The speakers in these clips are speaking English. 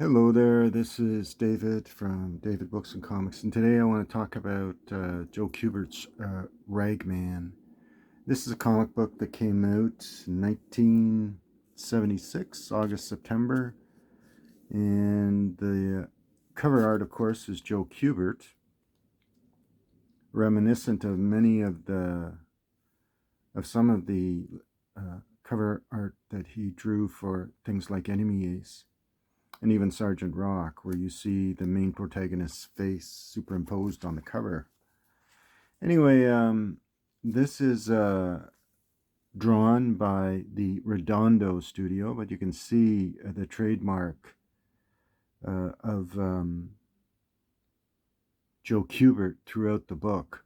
Hello there, this is David from David Books and Comics, and today I want to talk about Joe Kubert's Ragman. This is a comic book that came out in 1976, August, September, and the cover art, of course, is Joe Kubert, reminiscent of some of the cover art that he drew for things like Enemy Ace and even Sergeant Rock, where you see the main protagonist's face superimposed on the cover. Anyway, this is drawn by the Redondo studio, but you can see the trademark of Joe Kubert throughout the book.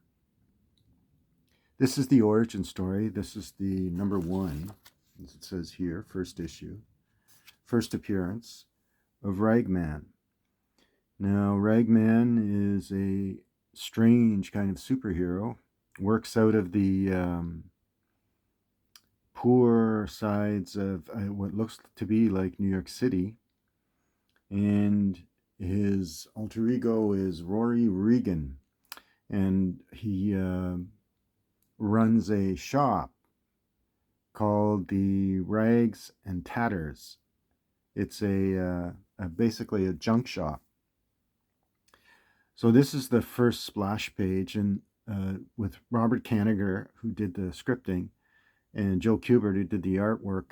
This is the origin story. This is the number 1, as it says here, first issue, first appearance of Ragman. Now, Ragman is a strange kind of superhero, works out of the poor sides of what looks to be like New York City, and his alter ego is Rory Regan, and he runs a shop called the Rags and Tatters. It's basically a junk shop. So this is the first splash page, and with Robert Kanigher, who did the scripting, and Joe Kubert, who did the artwork,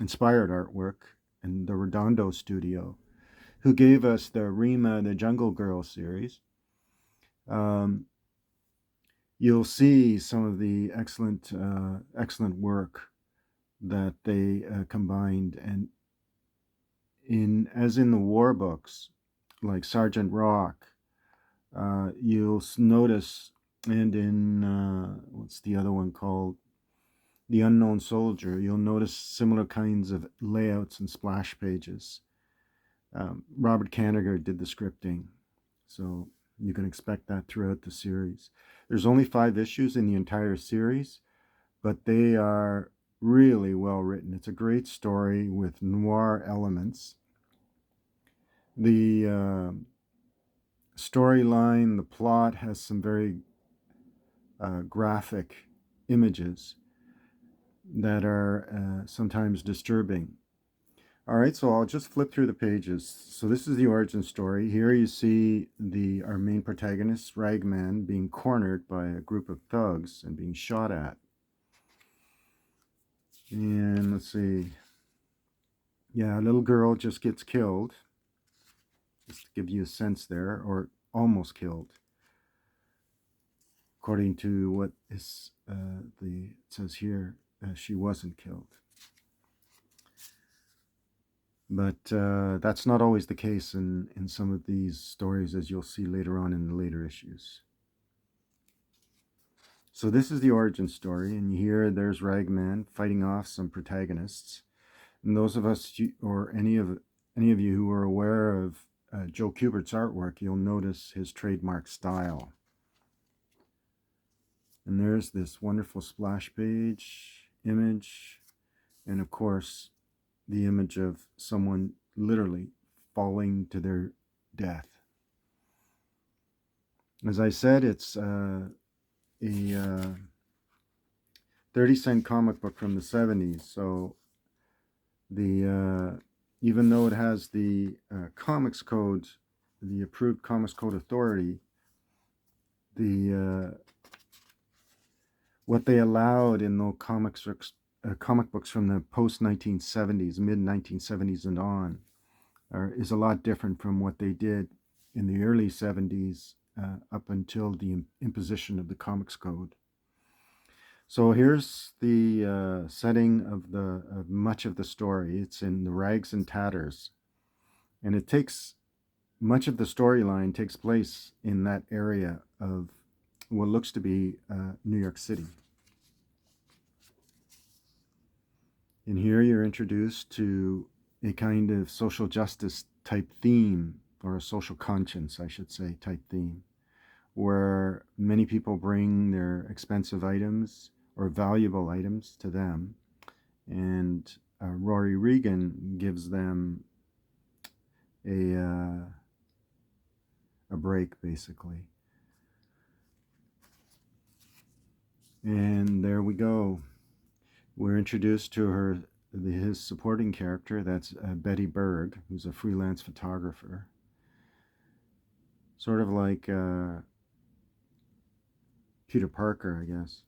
inspired artwork, and the Redondo studio, who gave us the Rima the Jungle Girl series. You'll see some of the excellent work that they combined, and as in the war books, like Sergeant Rock, you'll notice, and in what's the other one called, The Unknown Soldier, you'll notice similar kinds of layouts and splash pages. Robert Kanigher did the scripting, so you can expect that throughout the series. There's only 5 issues in the entire series, but they are really well written. It's a great story with noir elements. The storyline, the plot has some very graphic images that are sometimes disturbing. All right, so I'll just flip through the pages. So this is the origin story. Here you see our main protagonist, Ragman, being cornered by a group of thugs and being shot at. And let's see. Yeah, a little girl just gets killed. Just to give you a sense there, or almost killed. According to what is it says here, she wasn't killed. But that's not always the case in some of these stories, as you'll see later on in the later issues. So this is the origin story, and here there's Ragman fighting off some protagonists. And those of us, or any of you who are aware of Joe Kubert's artwork, you'll notice his trademark style. And there's this wonderful splash page image, and of course the image of someone literally falling to their death. As I said, it's a 30-cent comic book from the 70s, so even though it has the comics code, the approved comics code authority, what they allowed in those comic books from the post-1970s, mid-1970s and on, is a lot different from what they did in the early 70s up until the imposition of the comics code. So here's the setting of much of the story. It's in the Rags and Tatters, and much of the storyline takes place in that area of what looks to be New York City. And here you're introduced to a kind of social justice type theme, or a social conscience, I should say, type theme, where many people bring their expensive items or valuable items to them, and Rory Regan gives them a break, basically. And there we go. We're introduced to his supporting character. That's Betty Berg, who's a freelance photographer. Sort of like Peter Parker, I guess.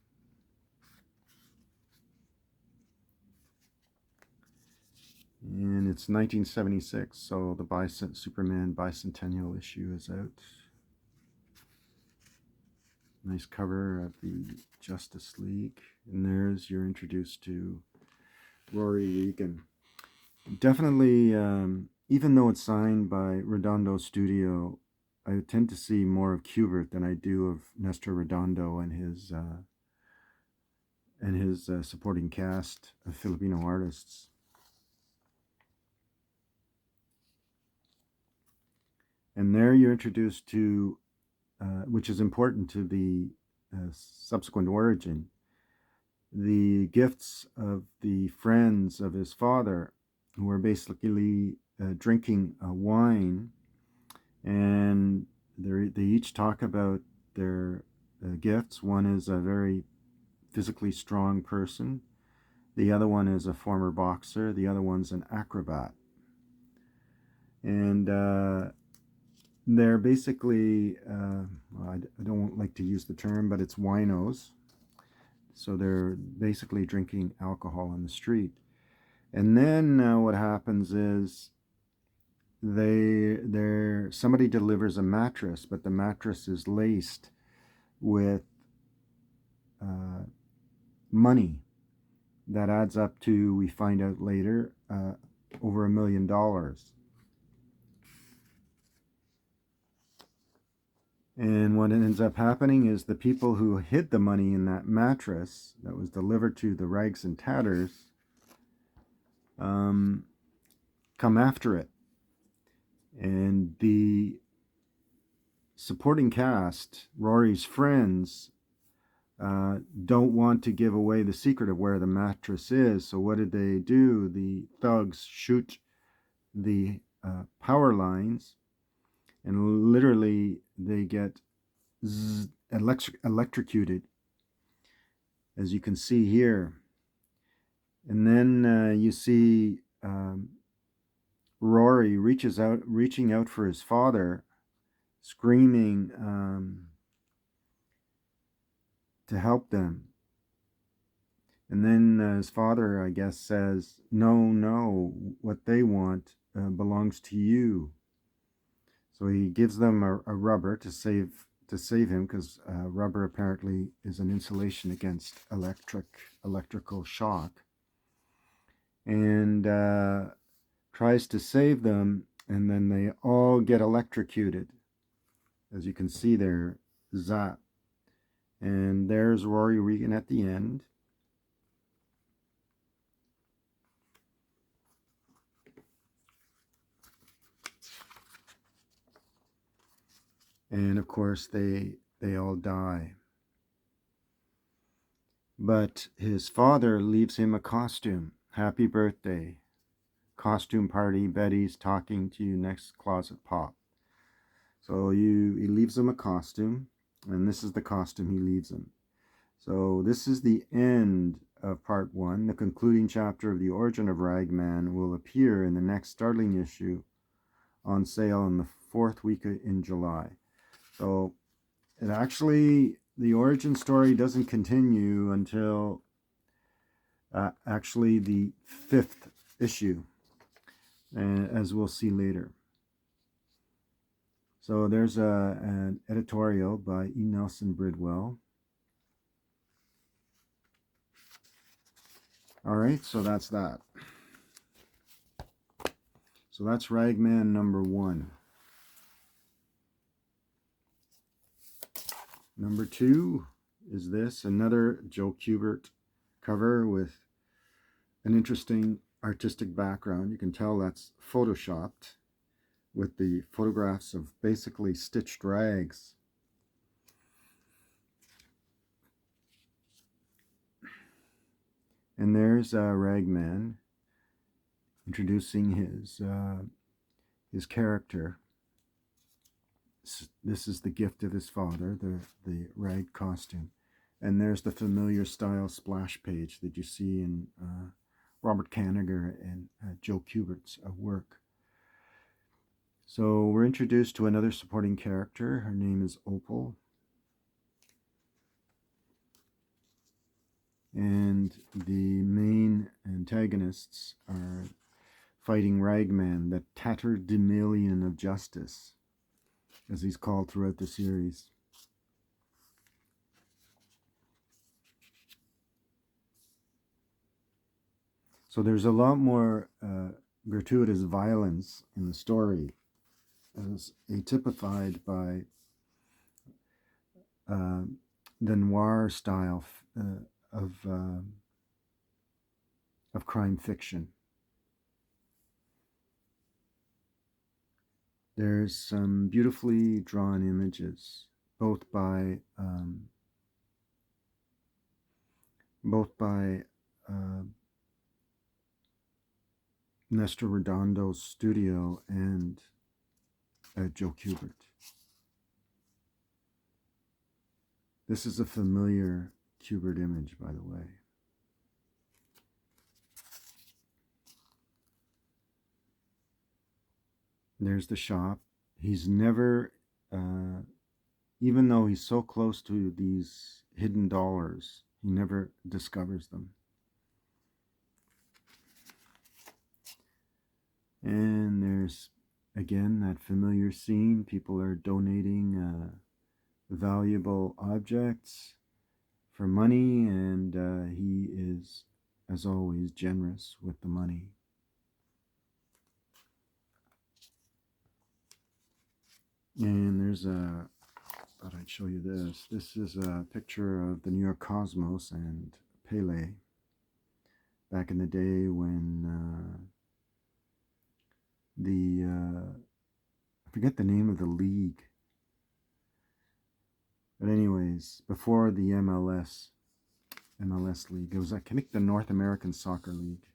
And it's 1976, so the Superman bicentennial issue is out. Nice cover of the Justice League. And there's, you're introduced to Rory Regan. Definitely, even though it's signed by Redondo Studio, I tend to see more of Kubert than I do of Nestor Redondo and his supporting cast of Filipino artists. And there you're introduced to, which is important to the subsequent origin, the gifts of the friends of his father, who were basically drinking wine, and they each talk about their gifts. One is a very physically strong person, the other one is a former boxer, the other one's an acrobat. And they're basically, I don't like to use the term, but it's winos. So they're basically drinking alcohol on the street. And then what happens is somebody delivers a mattress, but the mattress is laced with money that adds up to, we find out later, over $1 million. And what ends up happening is the people who hid the money in that mattress that was delivered to the Rags and Tatters come after it. And the supporting cast, Rory's friends, don't want to give away the secret of where the mattress is. So what did they do? The thugs shoot the power lines, and literally they get electrocuted, as you can see here. And then you see Rory reaching out for his father, screaming to help them. And then his father, I guess, says, no, what they want belongs to you. So he gives them a rubber to save him, because rubber apparently is an insulation against electrical shock. And tries to save them, and then they all get electrocuted. As you can see there, zap. And there's Rory Regan at the end. And of course they all die. But his father leaves him a costume. Happy birthday. Costume party. Betty's talking to you next, closet pop. So he leaves him a costume, and this is the costume he leaves him. So this is the end of part 1. The concluding chapter of The Origin of Ragman will appear in the next startling issue, on sale in the 4th week in July. So it actually, the origin story doesn't continue until actually the 5th issue, as we'll see later. So there's an editorial by E. Nelson Bridwell. All right, so that's that. So that's Ragman number 1. Number 2 is this, another Joe Kubert cover with an interesting artistic background. You can tell that's photoshopped, with the photographs of basically stitched rags. And there's Ragman introducing his his character. This is the gift of his father, the rag costume. And there's the familiar style splash page that you see in Robert Kanigher and Joe Kubert's work. So we're introduced to another supporting character. Her name is Opal. And the main antagonists are fighting Ragman, the tatterdemalion of justice, as he's called throughout the series. So there's a lot more gratuitous violence in the story, as atypified by the noir style of crime fiction. There's some beautifully drawn images, both by Nestor Redondo's studio and Joe Kubert. This is a familiar Kubert image, by the way. There's the shop. He's never, even though he's so close to these hidden dollars, he never discovers them. And there's, again, that familiar scene. People are donating valuable objects for money, and he is, as always, generous with the money. And there's a, thought I'd show you this. This is a picture of the New York Cosmos and Pele back in the day when I forget the name of the league. But anyways, before the MLS league, it was, I think, the North American Soccer League.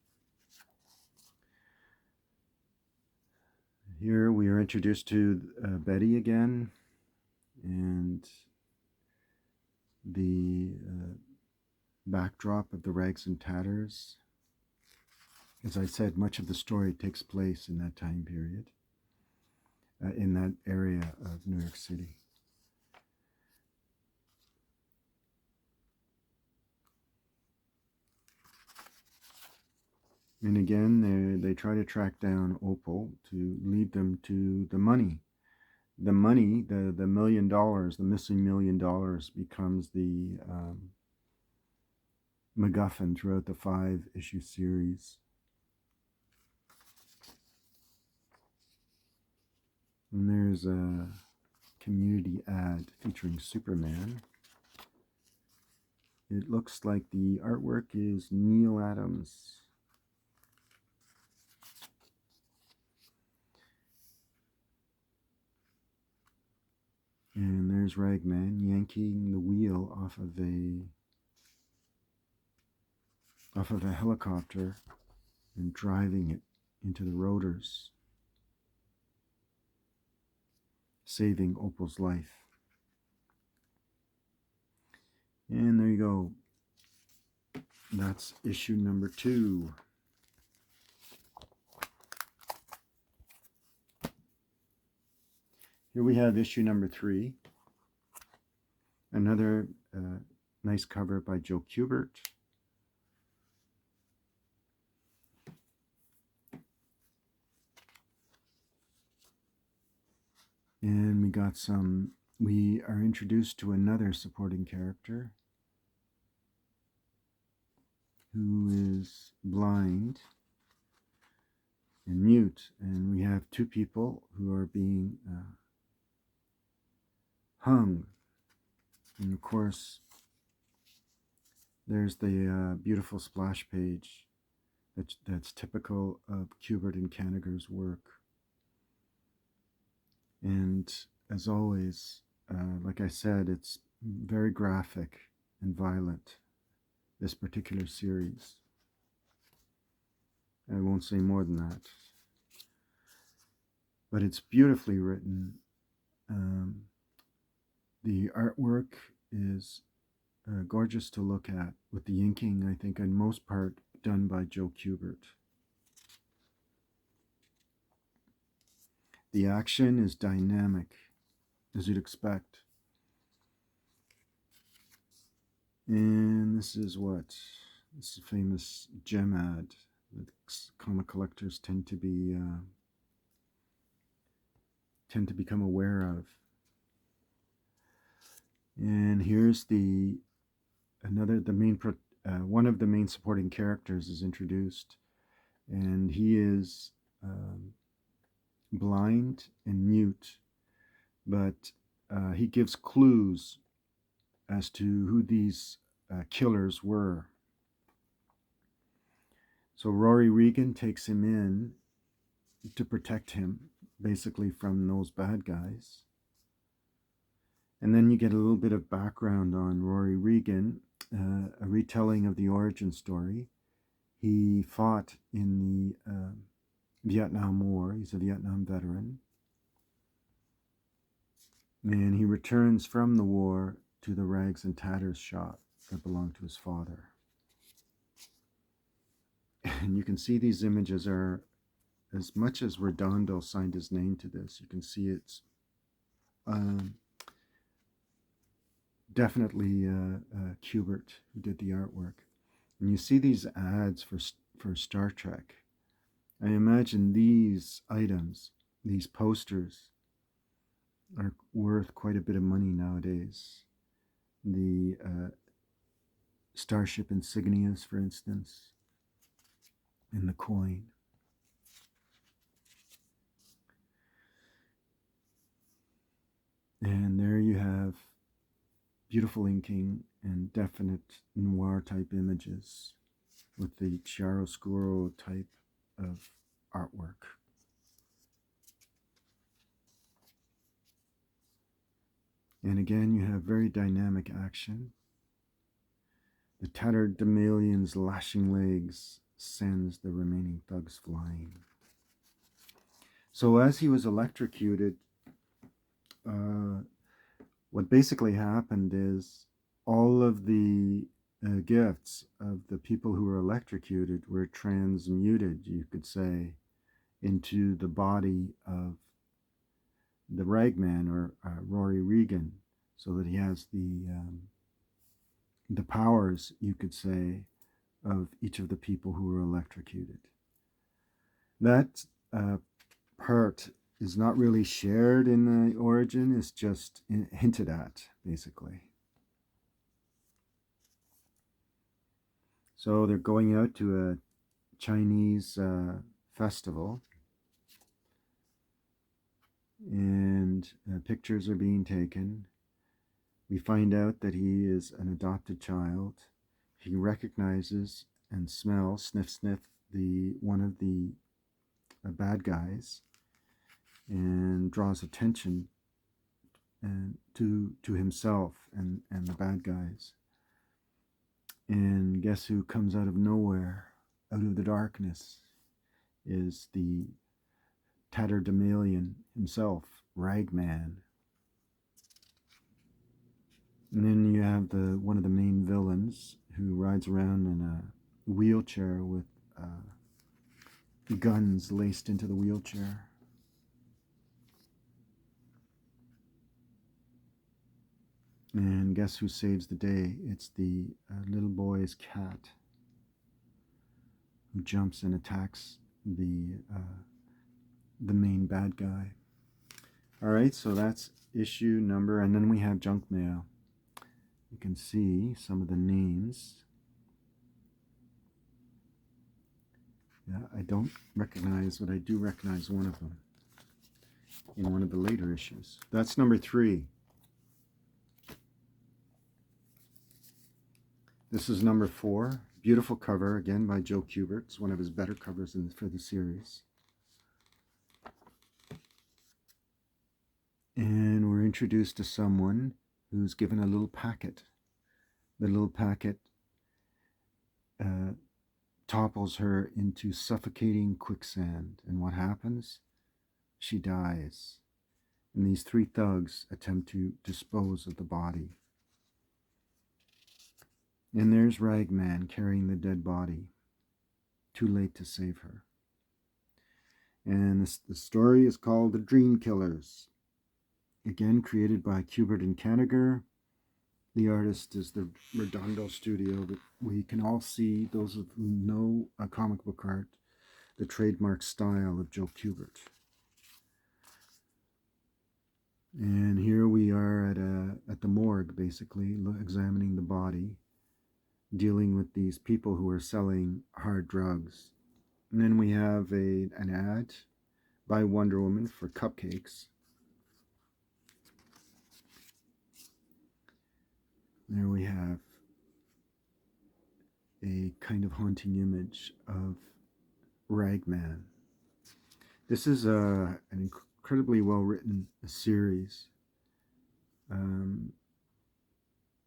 Here we are introduced to Betty again, and the backdrop of the rags and tatters. As I said, much of the story takes place in that time period, in that area of New York City. And again, they try to track down Opal to lead them to the money. The money, the $1 million, the missing $1 million, becomes the MacGuffin throughout the 5-issue series. And there's a community ad featuring Superman. It looks like the artwork is Neil Adams. And there's Ragman yanking the wheel off of a helicopter and driving it into the rotors, saving Opal's life. And there you go. That's issue number 2. Here we have issue number 3. Another nice cover by Joe Kubert. And we are introduced to another supporting character who is blind and mute. And we have 2 people who are being hung. And of course, there's the beautiful splash page that's typical of Kubert and Kanigher's work. And as always, like I said, it's very graphic and violent, this particular series. I won't say more than that. but it's beautifully written. The artwork is gorgeous to look at, with the inking, I think, in most part, done by Joe Kubert. The action is dynamic, as you'd expect. And this is what? This is a famous gem ad that comic collectors tend to become aware of. And here's one of the main supporting characters is introduced, and he is blind and mute, but he gives clues as to who these killers were. So Rory Regan takes him in to protect him, basically, from those bad guys. And then you get a little bit of background on Rory Regan, a retelling of the origin story. He fought in the Vietnam War. He's a Vietnam veteran. And he returns from the war to the rags and tatters shop that belonged to his father. And you can see these images are, as much as Redondo signed his name to this, you can see it's definitely Kubert who did the artwork. And you see these ads for Star Trek. I imagine these items, these posters, are worth quite a bit of money nowadays. The starship insignias, for instance, and the coin. And there you have beautiful inking and definite noir type images with the chiaroscuro type of artwork. And again, you have very dynamic action. The tattered Damalion's lashing legs sends the remaining thugs flying. So as he was electrocuted, what basically happened is all of the gifts of the people who were electrocuted were transmuted, you could say, into the body of the Ragman, or Rory Regan, so that he has the powers, you could say, of each of the people who were electrocuted. That part is not really shared in the origin, it's just hinted at, basically. So they're going out to a Chinese festival, and pictures are being taken. We find out that he is an adopted child. He recognizes and smells, sniff, one of the bad guys, and draws attention to himself and the bad guys. And guess who comes out of nowhere, out of the darkness, is the tatterdemalion himself, Ragman. And then you have one of the main villains who rides around in a wheelchair with guns laced into the wheelchair. And guess who saves the day? It's the little boy's cat, who jumps and attacks the main bad guy. All right, so that's issue number, and then we have junk mail. You can see some of the names. Yeah, I don't recognize, but I do recognize one of them in one of the later issues. That's number 3. This is number 4. Beautiful cover, again by Joe Kubert. It's one of his better covers for the series. And we're introduced to someone who's given a little packet. The little packet topples her into suffocating quicksand. And what happens? she dies, and these three thugs attempt to dispose of the body. And there's Ragman carrying the dead body. Too late to save her. And the story is called The Dream Killers. Again, created by Kubert and Kanigher. The artist is the Redondo Studio, but we can all see, those who know comic book art, the trademark style of Joe Kubert. And here we are at the morgue, basically, examining the body, dealing with these people who are selling hard drugs. And then we have an ad by Wonder Woman for cupcakes. There we have a kind of haunting image of Ragman. This is an incredibly well-written series.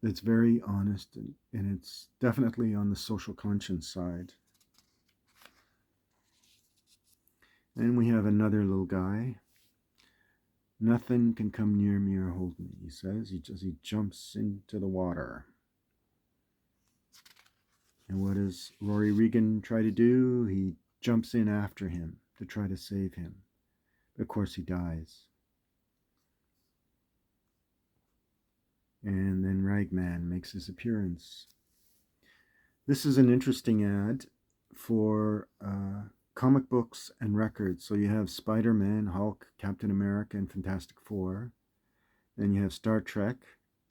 It's very honest, and it's definitely on the social conscience side. And we have another little guy. Nothing can come near me or hold me, he says. He jumps into the water. And what does Rory Regan try to do? He jumps in after him to try to save him. Of course, he dies. And then Ragman makes his appearance. This is an interesting ad for comic books and records. So you have Spider-Man, Hulk, Captain America, and Fantastic Four. Then you have Star Trek.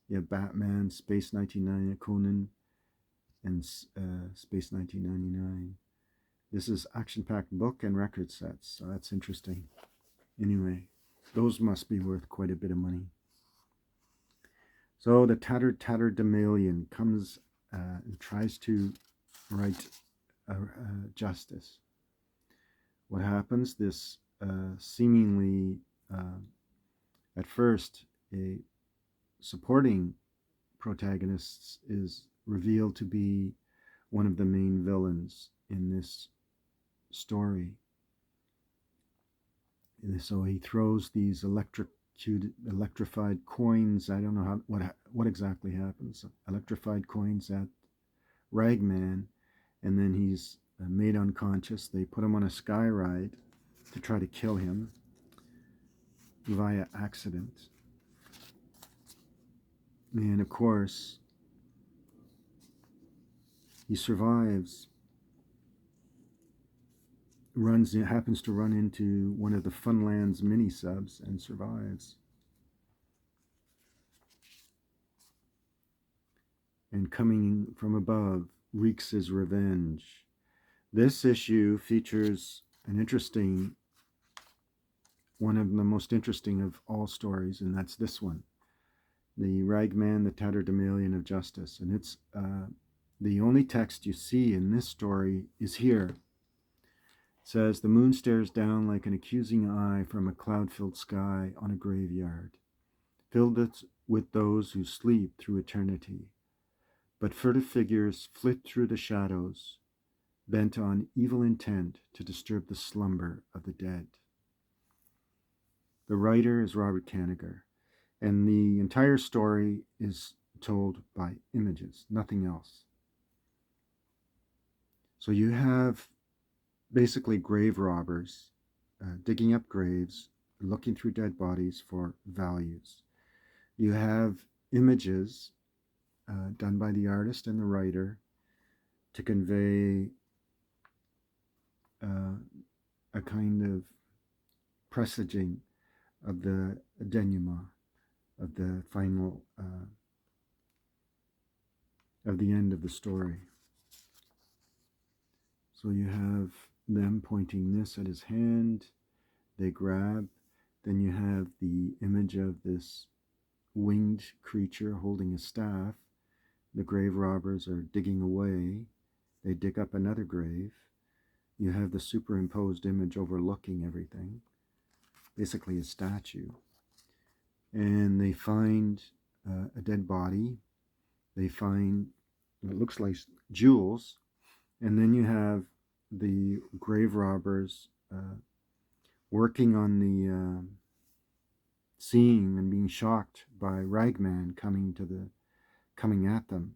You have Batman, Space 1999, Conan, and Space 1999. This is action-packed book and record sets, so that's interesting. Anyway, those must be worth quite a bit of money. So the tattered Damalian comes and tries to right justice. What happens? This seemingly, at first, a supporting protagonist is revealed to be one of the main villains in this story. And so he throws these electrified coins. I don't know what exactly happens. Electrified coins at Ragman, and then he's made unconscious. They put him on a sky ride to try to kill him via accident. And of course, he survives. Happens to run into one of the Funlands mini-subs and survives. And coming from above, wreaks his revenge. This issue features one of the most interesting of all stories, and that's this one. The Ragman, the Tatterdemalion of Justice. And it's the only text you see in this story is here. It says, the moon stares down like an accusing eye from a cloud-filled sky on a graveyard, filled with those who sleep through eternity. But furtive figures flit through the shadows, bent on evil intent to disturb the slumber of the dead. The writer is Robert Kanigher, and the entire story is told by images, nothing else. So you have basically grave robbers digging up graves, looking through dead bodies for values. You have images done by the artist and the writer to convey a kind of presaging of the denouement, of the final, of the end of the story. So you have them pointing this at his hand, they grab, then you have the image of this winged creature holding a staff. The grave robbers are digging away, they dig up another grave. You have the superimposed image overlooking everything, basically a statue. And they find a dead body, they find what looks like jewels, and then you have the grave robbers working on the seeing and being shocked by Ragman coming at them.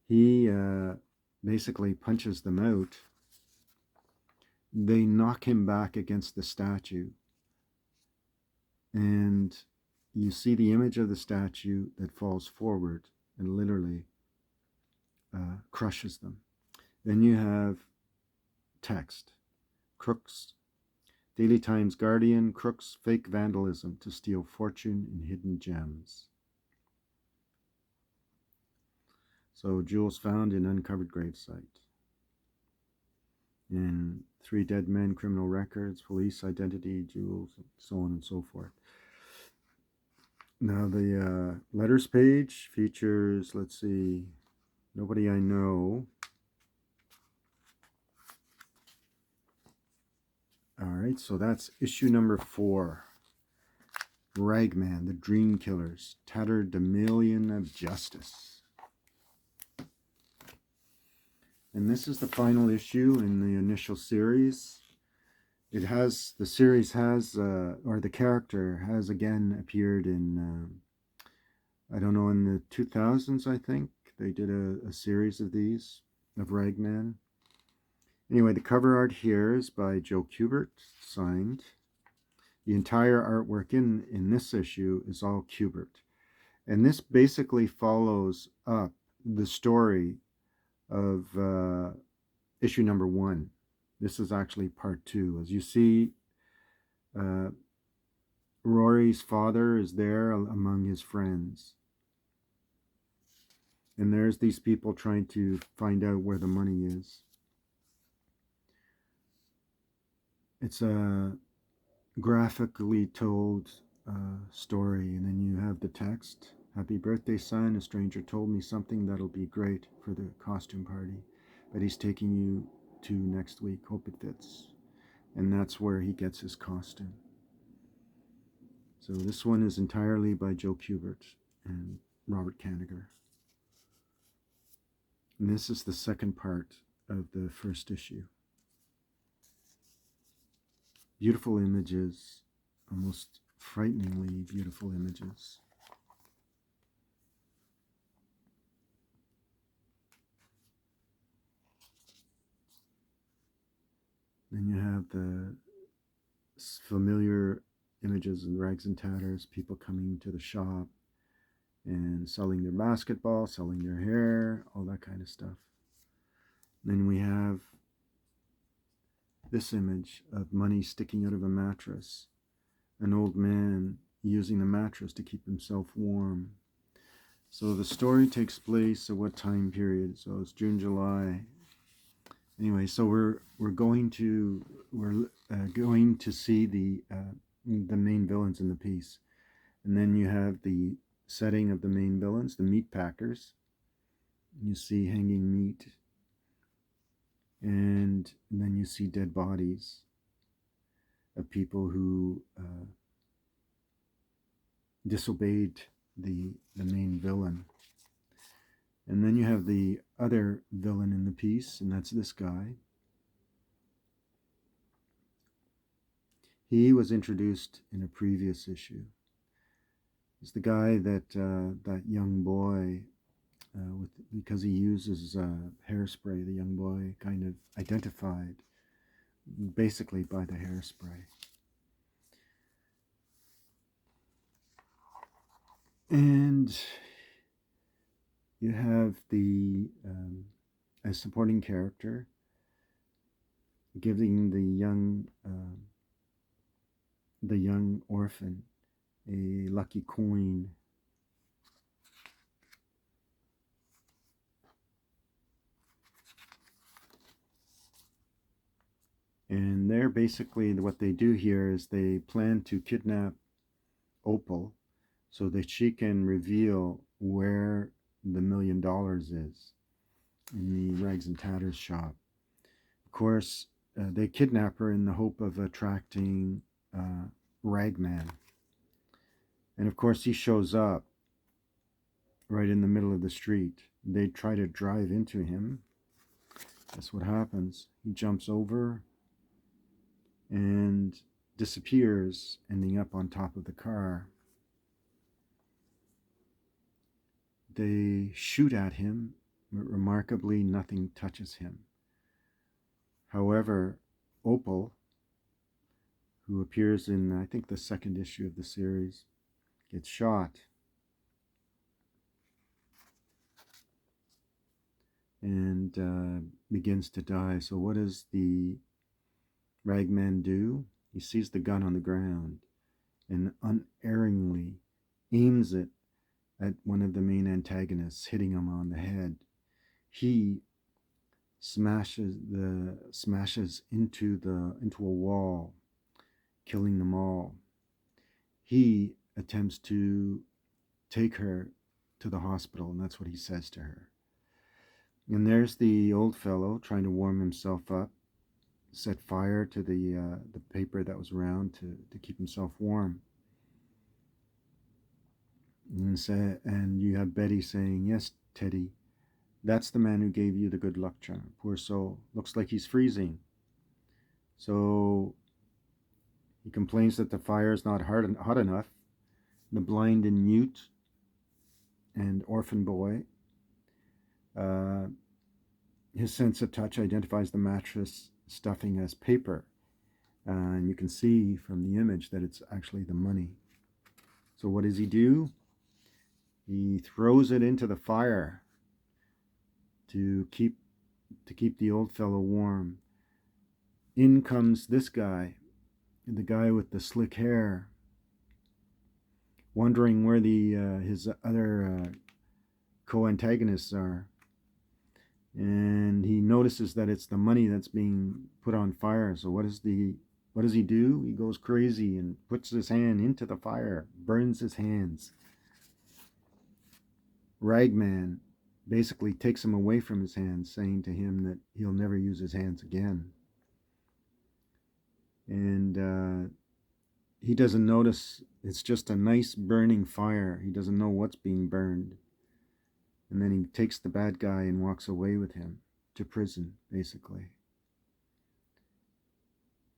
He basically punches them out. They knock him back against the statue, and you see the image of the statue that falls forward and literally crushes them. Then you have text. Crooks, Daily Times Guardian, crooks fake vandalism to steal fortune in hidden gems. So jewels found in uncovered gravesite. And 3 dead men, criminal records, police identity, jewels, so on and so forth. Now the letters page features, let's see, Nobody I Know. All right, so that's issue number 4. Ragman, the Dream Killers, Tatterdemalion of Justice. And this is the final issue in the initial series. It has, the series has, or the character has again appeared in, I don't know, in the 2000s, I think. They did a series of these, of Ragman. Anyway, the cover art here is by Joe Kubert, signed. The entire artwork in this issue is all Kubert. And this basically follows up the story of issue number 1. This is actually part 2. As you see, Rory's father is there among his friends. And there's these people trying to find out where the money is. It's a graphically told story, and then you have the text. Happy birthday, son. A stranger told me something that'll be great for the costume party, but he's taking you to next week. Hope it fits. And that's where he gets his costume. So this one is entirely by Joe Kubert and Robert Kanigher. And this is the second part of the first issue. Beautiful images, almost frighteningly beautiful images. Then you have the familiar images in rags and tatters, people coming to the shop and selling their basketball, selling their hair, all that kind of stuff. Then we have this image of money sticking out of a mattress, an old man using the mattress to keep himself warm. So the story takes place at what time period? So it's June, July. Anyway, so we're going to see the main villains in the piece, and then you have the setting of the main villains, the meat packers. You see hanging meat, and then you see dead bodies of people who disobeyed the main villain. And then you have the other villain in the piece, and that's this guy. He was introduced in a previous issue. He's the guy that that young boy, because he uses hairspray, the young boy kind of identified basically by the hairspray. And you have the a supporting character giving the young orphan a lucky coin. And they're basically, what they do here is they plan to kidnap Opal so that she can reveal where the $1 million is in the rags and tatters shop. Of course, they kidnap her in the hope of attracting Ragman. And of course, he shows up right in the middle of the street. They try to drive into him. That's what happens. He jumps over, and disappears, ending up on top of the car. They shoot at him, but remarkably nothing touches him. However, Opal, who appears in, I think, the second issue of the series, gets shot. And begins to die. So what does the Ragman do? He sees the gun on the ground and unerringly aims it at one of the main antagonists, hitting him on the head. He smashes into a wall, killing them all. He attempts to take her to the hospital, and that's what he says to her. And there's the old fellow trying to warm himself up, set fire to the paper that was around to keep himself warm. And you have Betty saying, "Yes, Teddy, that's the man who gave you the good luck charm. Poor soul. Looks like he's freezing." So he complains that the fire is not hot enough. The blind and mute and orphan boy, his sense of touch identifies the mattress stuffing as paper. And you can see from the image that it's actually the money. So what does he do? He throws it into the fire to keep the old fellow warm. In comes this guy, the guy with the slick hair, wondering where his other co-antagonists are. And he notices that it's the money that's being put on fire. So what does he do? He goes crazy and puts his hand into the fire, burns his hands. Ragman basically takes him away from his hands, saying to him that he'll never use his hands again. And he doesn't notice it's just a nice burning fire. He doesn't know what's being burned. And then he takes the bad guy and walks away with him to prison, basically.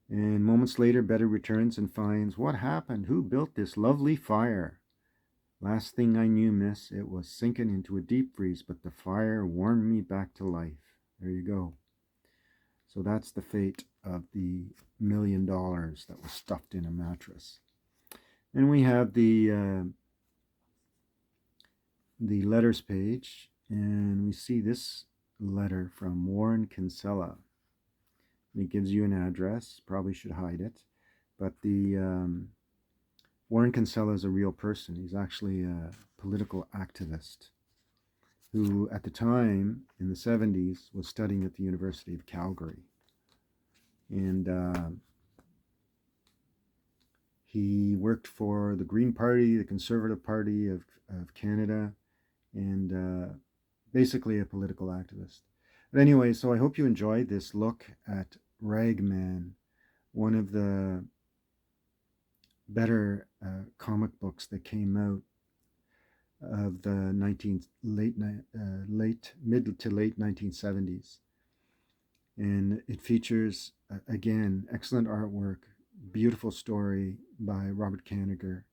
And moments later, Betty returns and finds, "What happened? Who built this lovely fire?" "Last thing I knew, miss, it was sinking into a deep freeze, but the fire warmed me back to life." There you go. So that's the fate of the $1 million that was stuffed in a mattress. And we have the letters page, and we see this letter from Warren Kinsella. It gives you an address. Probably should hide it, but the Warren Kinsella is a real person. He's actually a political activist who, at the time, in the 70s, was studying at the University of Calgary. And he worked for the Green Party, the Conservative Party of Canada, and basically a political activist. But anyway, so I hope you enjoyed this look at Ragman, one of the better comic books that came out of the mid to late 1970s. And it features, again, excellent artwork, beautiful story by Robert Kanigher,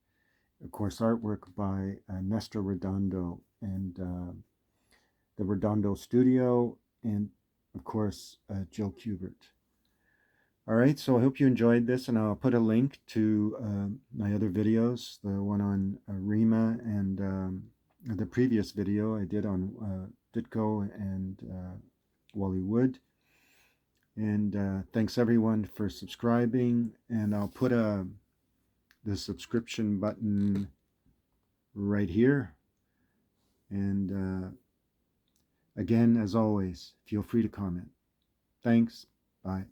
of course, artwork by Nestor Redondo and the Redondo Studio, and of course Jill Kubert. All right, so I hope you enjoyed this, and I'll put a link to my other videos, the one on Rima and the previous video I did on Ditko and Wally Wood. And thanks everyone for subscribing, and I'll put the subscription button right here. And again, as always, feel free to comment. Thanks. Bye.